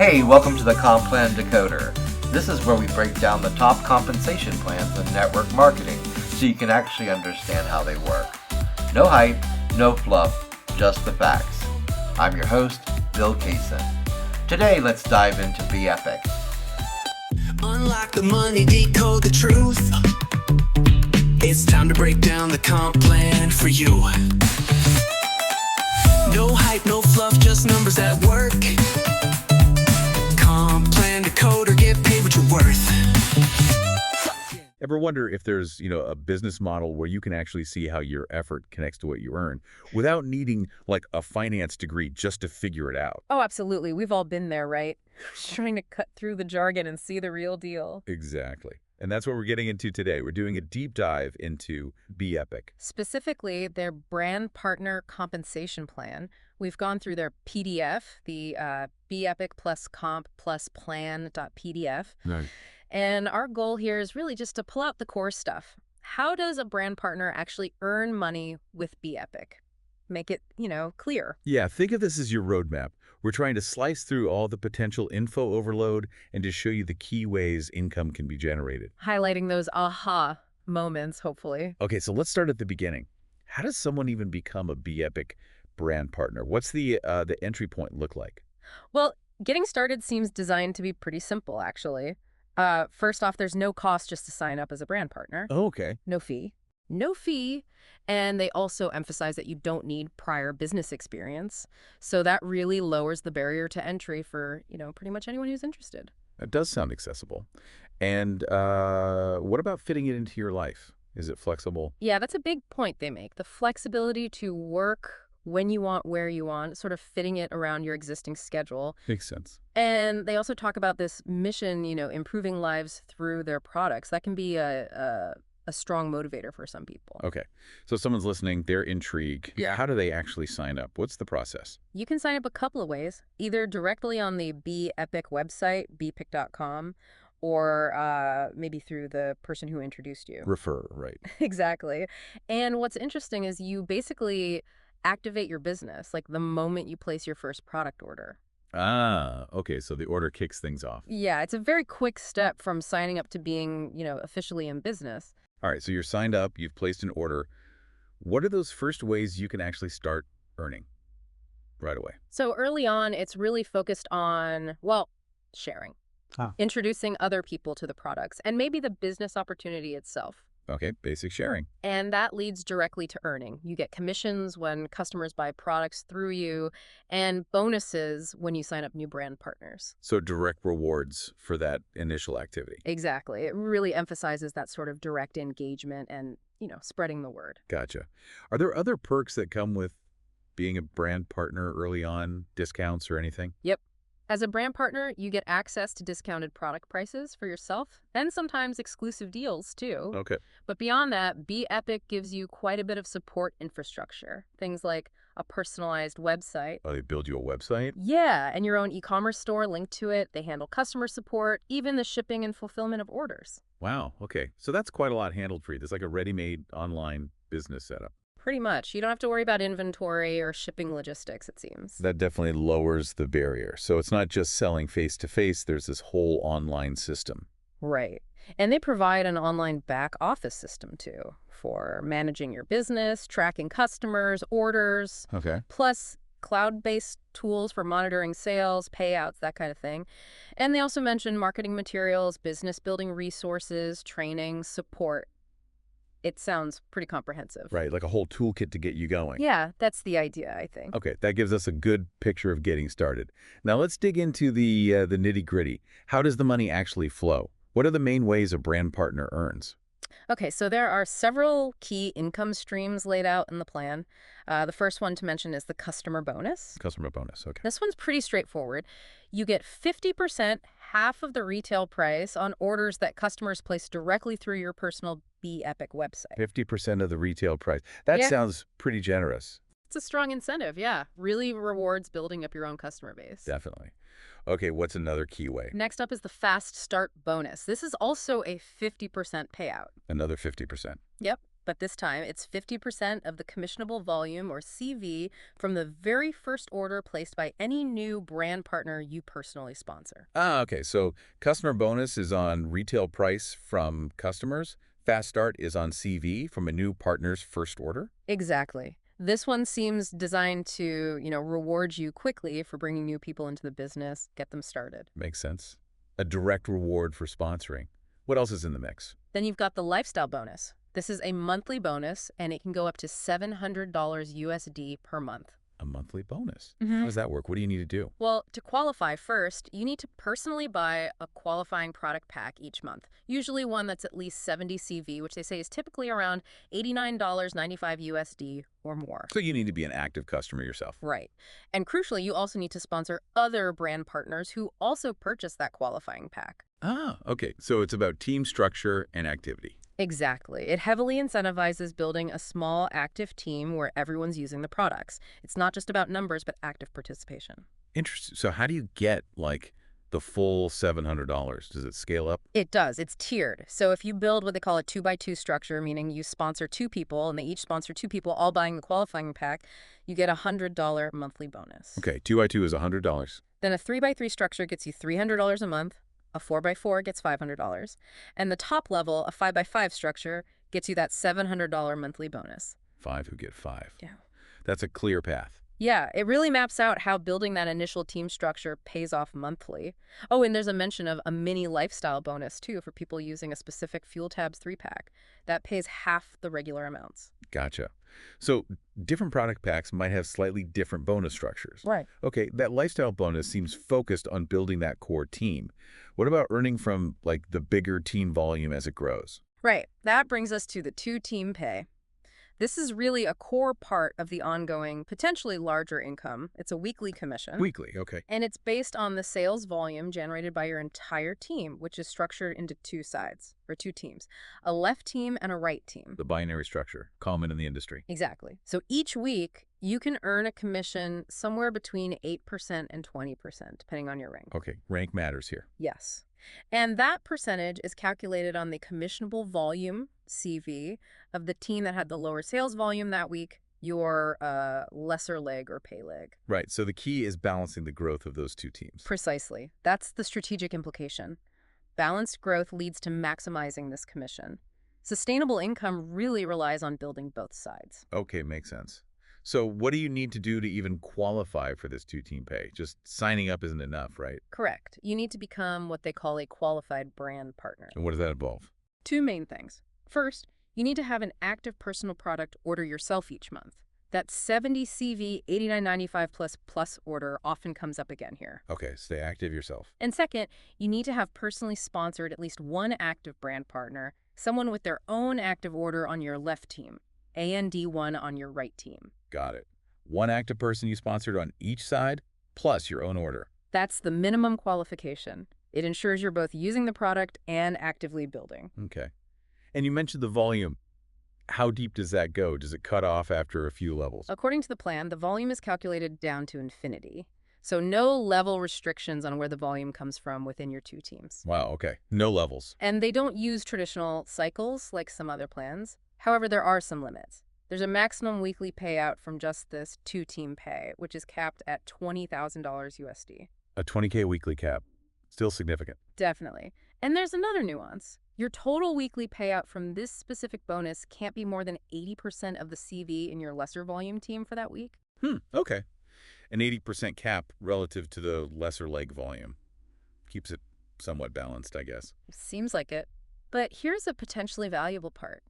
Hey, welcome to the Comp Plan Decoder. This is where we break down the top compensation plans in network marketing so you can actually understand how they work. No hype, no fluff, just the facts. I'm your host, Bill Kaysen. Today, let's dive into Epic. Unlock the money, decode the truth. It's time to break down the comp plan for you. No hype, no fluff, just numbers that work. Comp Plan Decoder, get paid what you're worth. Ever wonder if there's, a business model where you can actually see how your effort connects to what you earn without needing like a finance degree just to figure it out? Oh, absolutely. We've all been there, right? Just trying to cut through the jargon and see the real deal. Exactly. And that's what we're getting into today. We're doing a deep dive into Epic. Specifically, their brand partner compensation plan. We've gone through their PDF, the Epic plus comp plus plan.pdf. Nice. And our goal here is really just to pull out the core stuff. How does a brand partner actually earn money with Epic? Make it, clear. Yeah, think of this as your roadmap. We're trying to slice through all the potential info overload and to show you the key ways income can be generated. Highlighting those aha moments, hopefully. Okay, so let's start at the beginning. How does someone even become a Epic brand partner? What's the entry point look like? Well, getting started seems designed to be pretty simple, actually. First off, there's no cost just to sign up as a brand partner. Oh, okay. No fee. No fee. And they also emphasize that you don't need prior business experience. So that really lowers the barrier to entry for, pretty much anyone who's interested. That does sound accessible. And what about fitting it into your life? Is it flexible? Yeah, that's a big point they make. The flexibility to work when you want, where you want, sort of fitting it around your existing schedule. Makes sense. And they also talk about this mission, improving lives through their products. That can be a strong motivator for some people. Okay. So someone's listening, they're intrigued. Yeah. How do they actually sign up? What's the process? You can sign up a couple of ways, either directly on the Epic website, bepic.com, or maybe through the person who introduced you. Refer, right. Exactly. And what's interesting is you basically activate your business, like the moment you place your first product order. Ah, okay. So the order kicks things off. Yeah, it's a very quick step from signing up to being, officially in business. All right. So you're signed up, you've placed an order. What are those first ways you can actually start earning right away? So early on, it's really focused on, sharing, introducing other people to the products, and maybe the business opportunity itself. Okay, basic sharing. And that leads directly to earning. You get commissions when customers buy products through you, and bonuses when you sign up new brand partners. So direct rewards for that initial activity. Exactly. It really emphasizes that sort of direct engagement and, spreading the word. Gotcha. Are there other perks that come with being a brand partner early on, discounts or anything? Yep. As a brand partner, you get access to discounted product prices for yourself and sometimes exclusive deals, too. Okay. But beyond that, Epic gives you quite a bit of support infrastructure. Things like a personalized website. Oh, they build you a website? Yeah, and your own e-commerce store linked to it. They handle customer support, even the shipping and fulfillment of orders. Wow. Okay. So that's quite a lot handled for you. There's like a ready-made online business setup. Pretty much. You don't have to worry about inventory or shipping logistics, it seems. That definitely lowers the barrier. So it's not just selling face-to-face. There's this whole online system. Right. And they provide an online back office system, too, for managing your business, tracking customers, orders. Okay. Plus cloud-based tools for monitoring sales, payouts, that kind of thing. And they also mention marketing materials, business building resources, training, support. It sounds pretty comprehensive. Right, like a whole toolkit to get you going. Yeah, that's the idea, I think. Okay, that gives us a good picture of getting started. Now let's dig into the nitty-gritty. How does the money actually flow? What are the main ways a brand partner earns? Okay, so there are several key income streams laid out in the plan. The first one to mention is the customer bonus. Customer bonus, okay. This one's pretty straightforward. You get 50%, half of the retail price, on orders that customers place directly through your personal Epic website. 50% of the retail price. That sounds pretty generous. It's a strong incentive, yeah. Really rewards building up your own customer base. Definitely. Okay, what's another key way? Next up is the fast start bonus. This is also a 50% payout. Another 50%. Yep. but this time it's 50% of the commissionable volume, or CV, from the very first order placed by any new brand partner you personally sponsor. Ah, okay. So customer bonus is on retail price from customers. Fast start is on CV from a new partner's first order. Exactly. This one seems designed to, reward you quickly for bringing new people into the business, get them started. Makes sense. A direct reward for sponsoring. What else is in the mix? Then you've got the lifestyle bonus. This is a monthly bonus, and it can go up to $700 USD per month. A monthly bonus. Mhm. How does that work? What do you need to do? Well, to qualify first, you need to personally buy a qualifying product pack each month, usually one that's at least 70 CV, which they say is typically around $89.95 USD or more. So you need to be an active customer yourself. Right. And crucially, you also need to sponsor other brand partners who also purchase that qualifying pack. Ah, okay. So it's about team structure and activity. Exactly. It heavily incentivizes building a small, active team where everyone's using the products. It's not just about numbers, but active participation. Interesting. So how do you get, like, the full $700? Does it scale up? It does. It's tiered. So if you build what they call a 2x2 structure, meaning you sponsor two people and they each sponsor two people, all buying the qualifying pack, you get a $100 monthly bonus. Okay, 2x2 is $100. Then a 3x3 structure gets you $300 a month. A 4x4 gets $500. And the top level, a 5x5 structure, gets you that $700 monthly bonus. 5 who get 5. Yeah. That's a clear path. Yeah, it really maps out how building that initial team structure pays off monthly. Oh, and there's a mention of a mini lifestyle bonus, too, for people using a specific Fuel Tabs 3-pack. That pays half the regular amounts. Gotcha. So different product packs might have slightly different bonus structures. Right. Okay, that lifestyle bonus seems focused on building that core team. What about earning from, like, the bigger team volume as it grows? Right. That brings us to the two-team pay. This is really a core part of the ongoing, potentially larger income. It's a weekly commission. Weekly, okay. And it's based on the sales volume generated by your entire team, which is structured into two sides, or two teams, a left team and a right team. The binary structure, common in the industry. Exactly. So each week, you can earn a commission somewhere between 8% and 20%, depending on your rank. Okay, rank matters here. Yes. And that percentage is calculated on the commissionable volume, CV, of the team that had the lower sales volume that week, your lesser leg or pay leg. Right, so the key is balancing the growth of those two teams. Precisely. That's the strategic implication. Balanced growth leads to maximizing this commission. Sustainable income really relies on building both sides. Okay, makes sense. So what do you need to do to even qualify for this two-team pay? Just signing up isn't enough, right? Correct. You need to become what they call a qualified brand partner. And what does that involve? Two main things. First, you need to have an active personal product order yourself each month. That 70 CV $89.95 plus order often comes up again here. Okay, stay active yourself. And second, you need to have personally sponsored at least one active brand partner, someone with their own active order on your left team, AND1 on your right team. Got it. One active person you sponsored on each side, plus your own order. That's the minimum qualification. It ensures you're both using the product and actively building. Okay. And you mentioned the volume. How deep does that go? Does it cut off after a few levels? According to the plan, the volume is calculated down to infinity. So no level restrictions on where the volume comes from within your two teams. Wow, okay. No levels. And they don't use traditional cycles like some other plans. However, there are some limits. There's a maximum weekly payout from just this two-team pay, which is capped at $20,000 USD. A 20K weekly cap. Still significant. Definitely. And there's another nuance. Your total weekly payout from this specific bonus can't be more than 80% of the CV in your lesser volume team for that week. Okay. An 80% cap relative to the lesser leg volume. Keeps it somewhat balanced, I guess. Seems like it. But here's a potentially valuable part.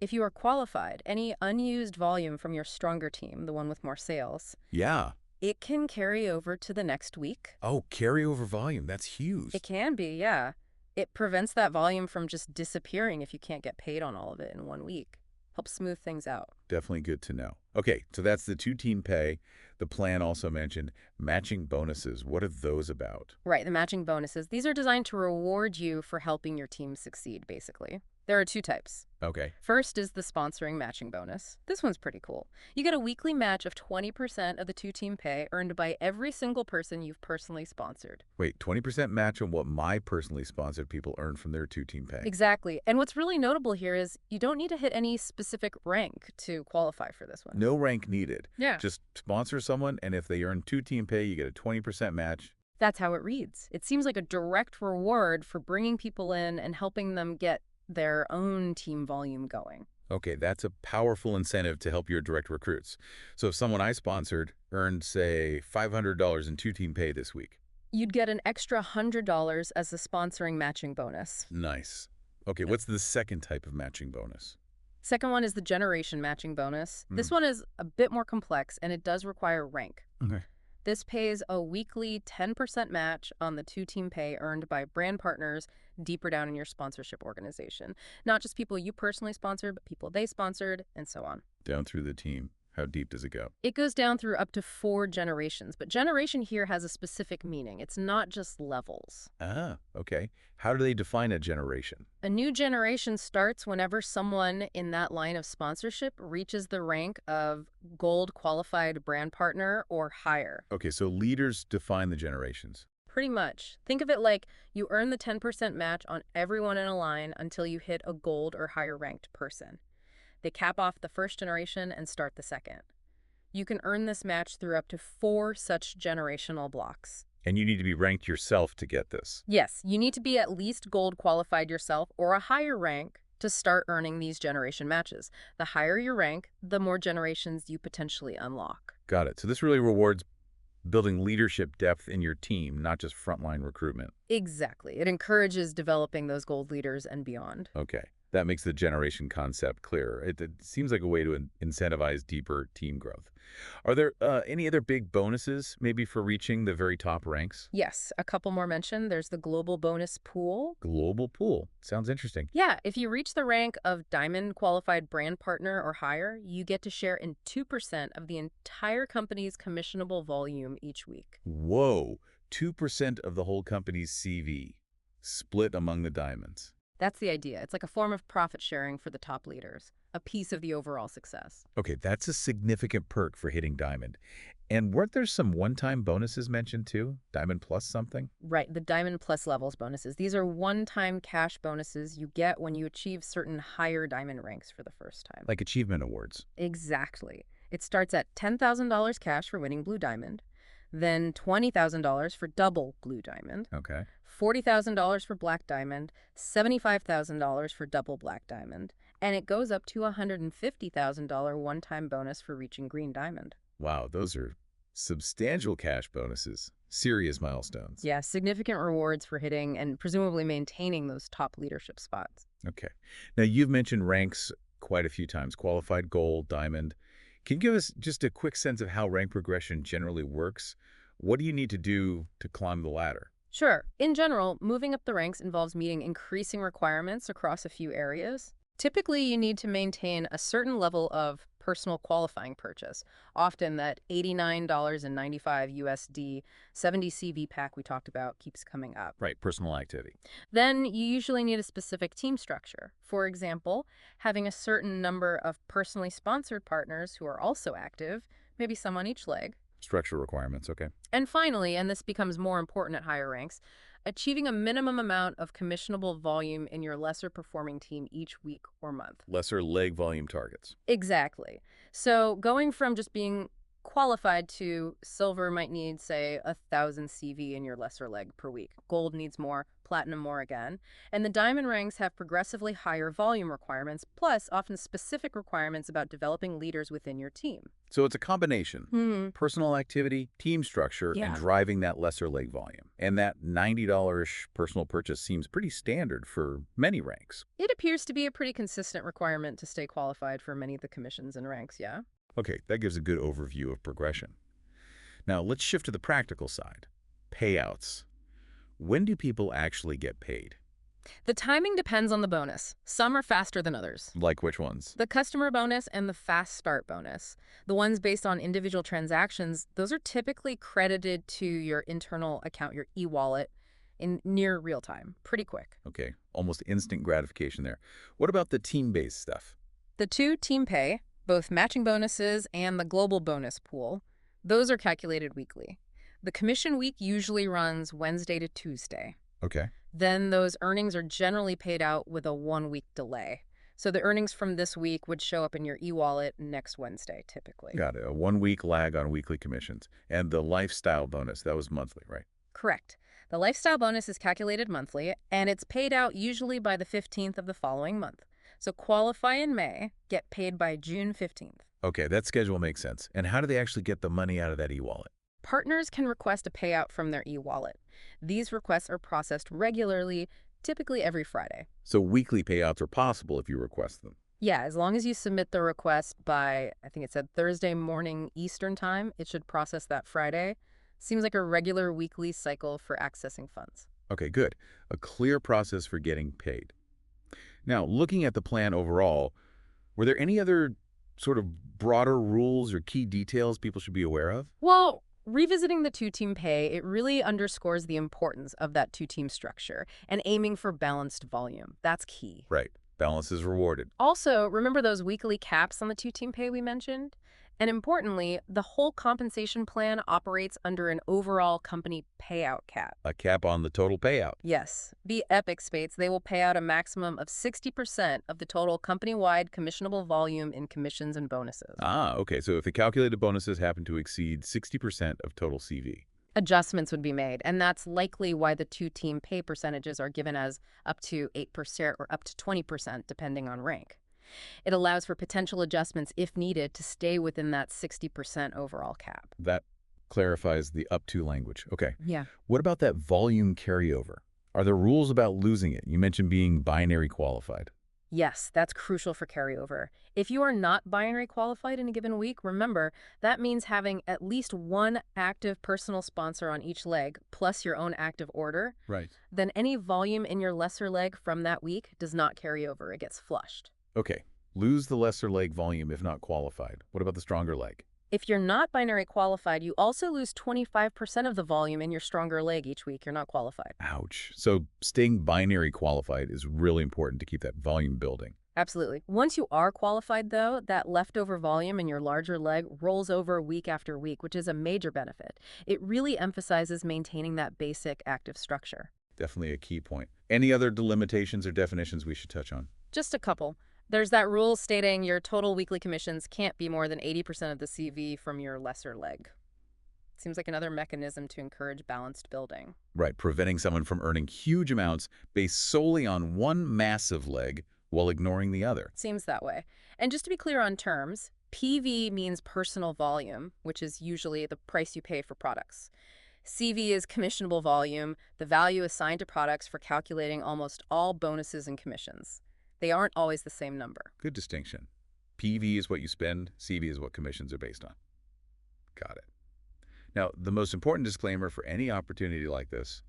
If you are qualified, any unused volume from your stronger team, the one with more sales, Yeah. it can carry over to the next week. Oh, carryover volume. That's huge. It can be, yeah. It prevents that volume from just disappearing if you can't get paid on all of it in 1 week. Helps smooth things out. Definitely good to know. Okay, so that's the two-team pay. The plan also mentioned matching bonuses. What are those about? Right, the matching bonuses. These are designed to reward you for helping your team succeed, basically. There are two types. Okay. First is the sponsoring matching bonus. This one's pretty cool. You get a weekly match of 20% of the two-team pay earned by every single person you've personally sponsored. Wait, 20% match on what my personally sponsored people earn from their two-team pay. Exactly. And what's really notable here is you don't need to hit any specific rank to qualify for this one. No rank needed. Yeah. Just sponsor someone, and if they earn two-team pay, you get a 20% match. That's how it reads. It seems like a direct reward for bringing people in and helping them get their own team volume going. Okay, that's a powerful incentive to help your direct recruits. So if someone I sponsored earned, say, $500 in two-team pay this week. You'd get an extra $100 as the sponsoring matching bonus. Nice. Okay, what's the second type of matching bonus? Second one is the generation matching bonus. This one is a bit more complex, and it does require rank. Okay. This pays a weekly 10% match on the two-team pay earned by brand partners deeper down in your sponsorship organization. Not just people you personally sponsored, but people they sponsored, and so on. Down through the team. How deep does it go? It goes down through up to 4 generations, but generation here has a specific meaning. It's not just levels. Ah, okay. How do they define a generation? A new generation starts whenever someone in that line of sponsorship reaches the rank of gold qualified brand partner or higher. Okay, so leaders define the generations. Pretty much. Think of it like you earn the 10% match on everyone in a line until you hit a gold or higher ranked person. They cap off the first generation and start the second. You can earn this match through up to 4 such generational blocks. And you need to be ranked yourself to get this. Yes, you need to be at least gold qualified yourself or a higher rank to start earning these generation matches. The higher your rank, the more generations you potentially unlock. Got it. So this really rewards building leadership depth in your team, not just frontline recruitment. Exactly. It encourages developing those gold leaders and beyond. Okay. That makes the generation concept clearer. It seems like a way to incentivize deeper team growth. Are there any other big bonuses, maybe for reaching the very top ranks? Yes, a couple more mentioned. There's the global bonus pool. Global pool. Sounds interesting. Yeah, if you reach the rank of diamond qualified brand partner or higher, you get to share in 2% of the entire company's commissionable volume each week. Whoa, 2% of the whole company's CV, split among the diamonds. That's the idea. It's like a form of profit sharing for the top leaders, a piece of the overall success. Okay, that's a significant perk for hitting diamond. And weren't there some one-time bonuses mentioned too? Diamond plus something? Right, the Diamond Plus levels bonuses. These are one-time cash bonuses you get when you achieve certain higher diamond ranks for the first time. Like achievement awards. Exactly. It starts at $10,000 cash for winning Blue Diamond, then $20,000 for double Blue Diamond, Okay. $40,000 for Black Diamond, $75,000 for double Black Diamond, and it goes up to a $150,000 one-time bonus for reaching Green Diamond. Wow, those are substantial cash bonuses. Serious milestones. Yeah, significant rewards for hitting and presumably maintaining those top leadership spots. Okay. Now, you've mentioned ranks quite a few times, qualified gold, diamond. Can you give us just a quick sense of how rank progression generally works? What do you need to do to climb the ladder? Sure. In general, moving up the ranks involves meeting increasing requirements across a few areas. Typically, you need to maintain a certain level of personal qualifying purchase, often that $89.95 USD 70 CV pack we talked about keeps coming up. Right, personal activity. Then you usually need a specific team structure. For example, having a certain number of personally sponsored partners who are also active, maybe some on each leg. Structure requirements, okay. And finally, and this becomes more important at higher ranks, achieving a minimum amount of commissionable volume in your lesser performing team each week or month. Lesser leg volume targets. Exactly. So going from just being qualified to silver might need, say, 1,000 CV in your lesser leg per week. Gold needs more, platinum more again. And the diamond ranks have progressively higher volume requirements, plus often specific requirements about developing leaders within your team. So it's a combination. Personal activity, team structure, and driving that lesser leg volume. And that $90 personal purchase seems pretty standard for many ranks. It appears to be a pretty consistent requirement to stay qualified for many of the commissions and ranks, yeah? Okay, that gives a good overview of progression. Now let's shift to the practical side. Payouts. When do people actually get paid? The timing depends on the bonus. Some are faster than others. Like which ones? The customer bonus and the fast start bonus, the ones based on individual transactions, those are typically credited to your internal account, your e-wallet, in near real time, pretty quick. Okay, almost instant gratification there. What about the team-based stuff? The two team pay, both matching bonuses and the global bonus pool, those are calculated weekly. The commission week usually runs Wednesday to Tuesday. Okay. Then those earnings are generally paid out with a 1-week delay. So the earnings from this week would show up in your e-wallet next Wednesday, typically. Got it. A 1-week lag on weekly commissions. And the lifestyle bonus, that was monthly, right? Correct. The lifestyle bonus is calculated monthly, and it's paid out usually by the 15th of the following month. So qualify in May, get paid by June 15th. Okay, that schedule makes sense. And how do they actually get the money out of that e-wallet? Partners can request a payout from their e-wallet. These requests are processed regularly, typically every Friday. So weekly payouts are possible if you request them. Yeah, as long as you submit the request by, I think it said Thursday morning Eastern time, it should process that Friday. Seems like a regular weekly cycle for accessing funds. Okay, good. A clear process for getting paid. Now, looking at the plan overall, were there any other sort of broader rules or key details people should be aware of? Well, revisiting the two-team pay, it really underscores the importance of that two-team structure and aiming for balanced volume. That's key. Right. Balance is rewarded. Also, remember those weekly caps on the two-team pay we mentioned? And importantly, the whole compensation plan operates under an overall company payout cap. A cap on the total payout. Yes, the Epic states they will pay out a maximum of 60% of the total company-wide commissionable volume in commissions and bonuses. Ah, okay. So if the calculated bonuses happen to exceed 60% of total CV. Adjustments would be made, and that's likely why the two-team pay percentages are given as up to 8% or up to 20%, depending on rank. It allows for potential adjustments if needed to stay within that 60% overall cap. That clarifies the up to language. Okay. Yeah. What about that volume carryover? Are there rules about losing it? You mentioned being binary qualified. Yes, that's crucial for carryover. If you are not binary qualified in a given week, remember, that means having at least one active personal sponsor on each leg, plus your own active order. Right. Then any volume in your lesser leg from that week does not carry over. It gets flushed. Okay. Lose the lesser leg volume if not qualified. What about the stronger leg? If you're not binary qualified, you also lose 25% of the volume in your stronger leg each week. You're not qualified. Ouch. So staying binary qualified is really important to keep that volume building. Absolutely. Once you are qualified, though, that leftover volume in your larger leg rolls over week after week, which is a major benefit. It really emphasizes maintaining that basic active structure. Definitely a key point. Any other delimitations or definitions we should touch on? Just a couple. There's that rule stating your total weekly commissions can't be more than 80% of the CV from your lesser leg. Seems like another mechanism to encourage balanced building. Right, preventing someone from earning huge amounts based solely on one massive leg while ignoring the other. Seems that way. And just to be clear on terms, PV means personal volume, which is usually the price you pay for products. CV is commissionable volume, the value assigned to products for calculating almost all bonuses and commissions. They aren't always the same number. Good distinction. PV is what you spend, CV is what commissions are based on. Got it. Now, the most important disclaimer for any opportunity like this,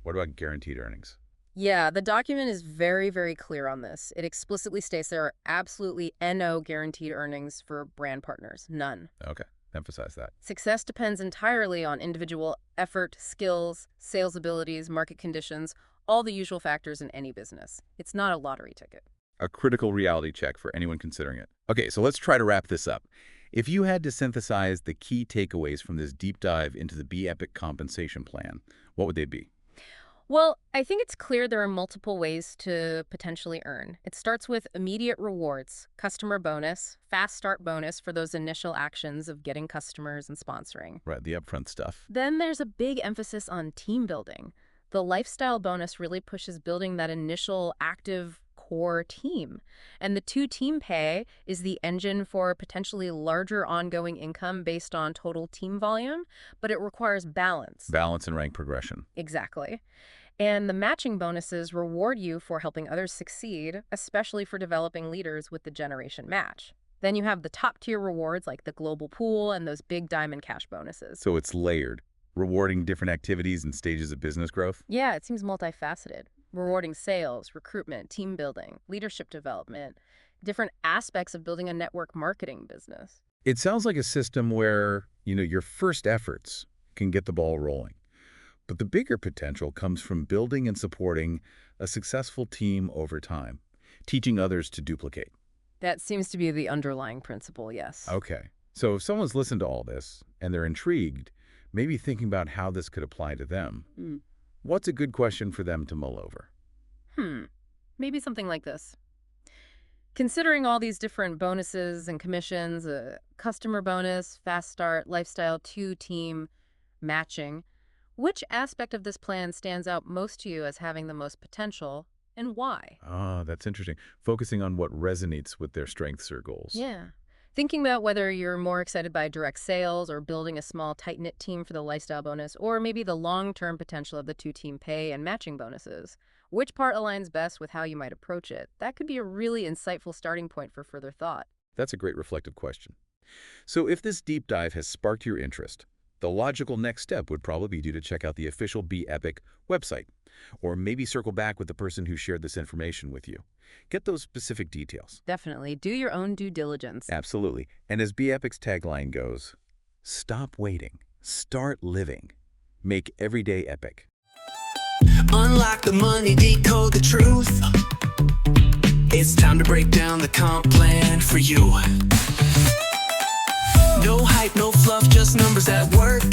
what about guaranteed earnings? Yeah, the document is very, very clear on this. It explicitly states there are absolutely no guaranteed earnings for brand partners. None. Okay, emphasize that. Success depends entirely on individual effort, skills, sales abilities, market conditions, all the usual factors in any business. It's not a lottery ticket. A critical reality check for anyone considering it. Okay, so let's try to wrap this up. If you had to synthesize the key takeaways from this deep dive into the Epic compensation plan, what would they be? Well, I think it's clear there are multiple ways to potentially earn. It starts with immediate rewards, customer bonus, fast start bonus for those initial actions of getting customers and sponsoring. Right, the upfront stuff. Then there's a big emphasis on team building. The lifestyle bonus really pushes building that initial active core team. And the two-team pay is the engine for potentially larger ongoing income based on total team volume, but it requires balance. Balance and rank progression. Exactly. And the matching bonuses reward you for helping others succeed, especially for developing leaders with the generation match. Then you have the top-tier rewards like the global pool and those big diamond cash bonuses. So it's layered, rewarding different activities and stages of business growth? Yeah, it seems multifaceted. rewarding sales, recruitment, team building, leadership development, different aspects of building a network marketing business. It sounds like a system where, your first efforts can get the ball rolling. But the bigger potential comes from building and supporting a successful team over time, teaching others to duplicate. That seems to be the underlying principle, yes. Okay. So if someone's listened to all this and they're intrigued, maybe thinking about how this could apply to them, what's a good question for them to mull over? Maybe something like this. Considering all these different bonuses and commissions, customer bonus, fast start, lifestyle 2 team, matching, which aspect of this plan stands out most to you as having the most potential, and why? Ah, that's interesting. Focusing on what resonates with their strengths or goals. Yeah. Thinking about whether you're more excited by direct sales or building a small, tight-knit team for the lifestyle bonus, or maybe the long-term potential of the 2-team pay and matching bonuses. Which part aligns best with how you might approach it? That could be a really insightful starting point for further thought. That's a great reflective question. So if this deep dive has sparked your interest, the logical next step would probably be to check out the official Be Epic website, or maybe circle back with the person who shared this information with you. Get those specific details. Definitely. Do your own due diligence. Absolutely. And as Be Epic's tagline goes, stop waiting, start living. Make every day epic. Unlock the money, decode the truth. It's time to break down the comp plan for you. No hype, no fluff, just numbers at work.